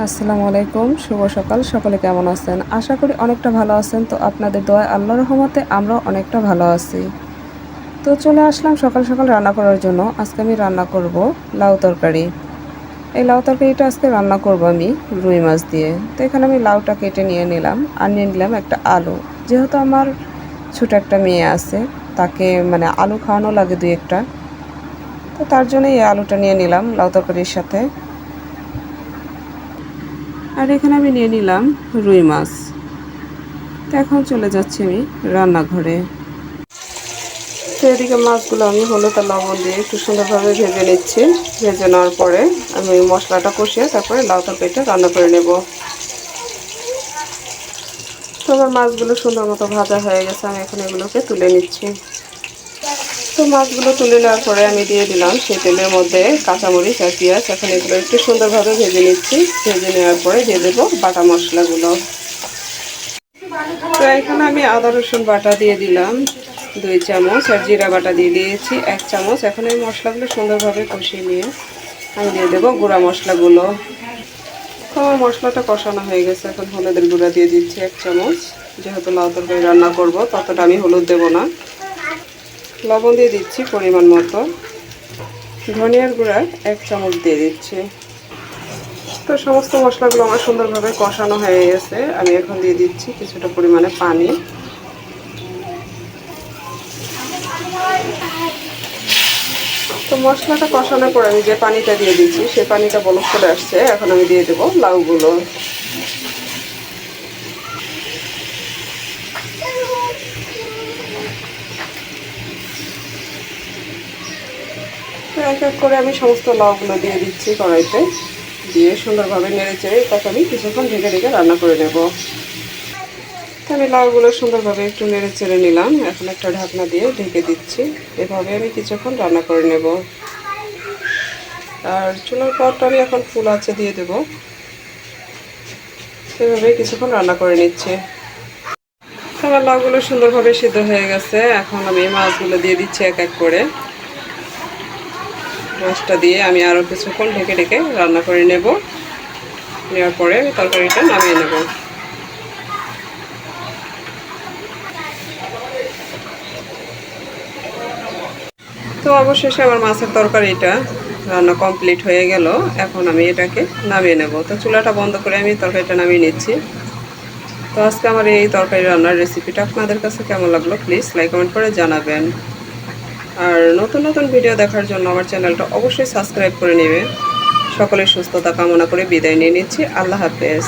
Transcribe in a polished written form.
আসসালামু আলাইকুম, শুভ সকাল। সকলে কেমন আছেন? আশা করি অনেকটা ভালো আছেন। তো আপনাদের দোয়ায় আল্লাহর রহমতে আমরাও অনেকটা ভালো আছি। তো চলে আসলাম সকাল সকাল রান্না করার জন্য। আজকে আমি রান্না করব লাউ তরকারি। এই লাউ তরকারিটা আজকে রান্না করব আমি রুই মাছ দিয়ে। তো এখানে আমি লাউটা কেটে নিয়ে নিলাম আর নিয়ে নিলাম একটা আলু। যেহেতু আমার ছোট একটা মেয়ে আছে, তাকে আলু খাওয়ানো লাগে দুই একটা। তো তার জন্য এই আলুটা নিয়ে নিলাম লাউ তরকারির সাথে। আর এখানে আমি নিয়ে নিলাম রুই মাছ। তো এখন চলে যাচ্ছি আমি রান্নাঘরে। তো এদিকে মাছগুলো আমি হলুদ আর লবণ দিয়ে একটু সুন্দরভাবে ভেজে নিচ্ছি। ভেজে নেওয়ার পরে আমি মশলাটা কষিয়ে তারপরে লাউ তরকারিটা রান্না করে নেব। তো আমার মাছগুলো সুন্দর মতো ভাজা হয়ে গেছে, আমি এখন এগুলোকে তুলে নিচ্ছি। তো মাছগুলো তুলে নেওয়ার পরে আমি দিয়ে দিলাম সেই তেলের মধ্যে কাঁচামরিচ আর পেঁয়াজ। এখন এগুলো একটু সুন্দরভাবে ভেজে নিচ্ছি। ভেজে নেওয়ার পরে দিয়ে দেবো বাটা মশলাগুলো। তো এখানে আমি আদা রসুন বাটা দিয়ে দিলাম 2 চামচ, আর জিরা বাটা দিয়ে দিয়েছি 1 চামচ। এখন এই মশলাগুলো সুন্দরভাবে কষিয়ে নিয়ে আমি দিয়ে দেবো গুঁড়া মশলাগুলো। তো আমার মশলাটা কষানো হয়ে গেছে, এখন হলুদের গুঁড়া দিয়ে দিচ্ছি 1 চামচ। যেহেতু লাউ তরকারি রান্না করব ততটা আমি হলুদ দেবো না। লবণ দিয়ে দিচ্ছি পরিমাণ মতো। ধনিয়ার গুঁড়া 1 চামচ দিয়ে দিচ্ছি। তো সমস্ত মশলাগুলো আমার সুন্দরভাবে কষানো হয়ে গেছে, আমি এখন দিয়ে দিচ্ছি কিছুটা পরিমাণে পানি। তো মশলাটা কষানোর পর আমি যে পানিটা দিয়ে দিচ্ছি সেই পানিটা বলক চলে আসছে। এখন আমি দিয়ে দেবো লাউগুলো। তো এক এক করে আমি সমস্ত লাউগুলো দিয়ে দিচ্ছি কড়াইতে। দিয়ে সুন্দরভাবে নেড়ে চেড়ে তাকে আমি কিছুক্ষণ ঢেকে ঢেকে রান্না করে নেব। তো আমি লাউগুলো সুন্দরভাবে একটু নেড়ে চেড়ে নিলাম। এখন একটা ঢাকনা দিয়ে ঢেকে দিচ্ছি। এভাবে আমি কিছুক্ষণ রান্না করে নেব। আর চুলার পরটা আমি এখন ফুল আঁচে দিয়ে দেবো। এভাবে কিছুক্ষণ রান্না করে নিচ্ছি। আমার লাউগুলো সুন্দরভাবে সিদ্ধ হয়ে গেছে। এখন আমি মাছগুলো দিয়ে দিচ্ছি এক এক করে। মাছটা দিয়ে আমি আরও কিছুক্ষণ ঢেকে ঢেকে রান্না করে নেব। নেওয়ার পরে তরকারিটা নামিয়ে নেব। তো অবশেষে আমার মাছের তরকারিটা রান্না কমপ্লিট হয়ে গেল। এখন আমি এটাকে নামিয়ে নেব। তো চুলাটা বন্ধ করে আমি তরকারিটা নামিয়ে নিচ্ছি। তো আজকে আমার এই তরকারি রান্নার রেসিপিটা আপনাদের কাছে কেমন লাগলো প্লিজ লাইক কমেন্ট করে জানাবেন। আর নতুন নতুন ভিডিও দেখার জন্য আমার চ্যানেলটা অবশ্যই সাবস্ক্রাইব করে নেবেন। সকলের সুস্থতা কামনা করে বিদায় নিয়ে নিচ্ছি। আল্লাহ হাফেজ।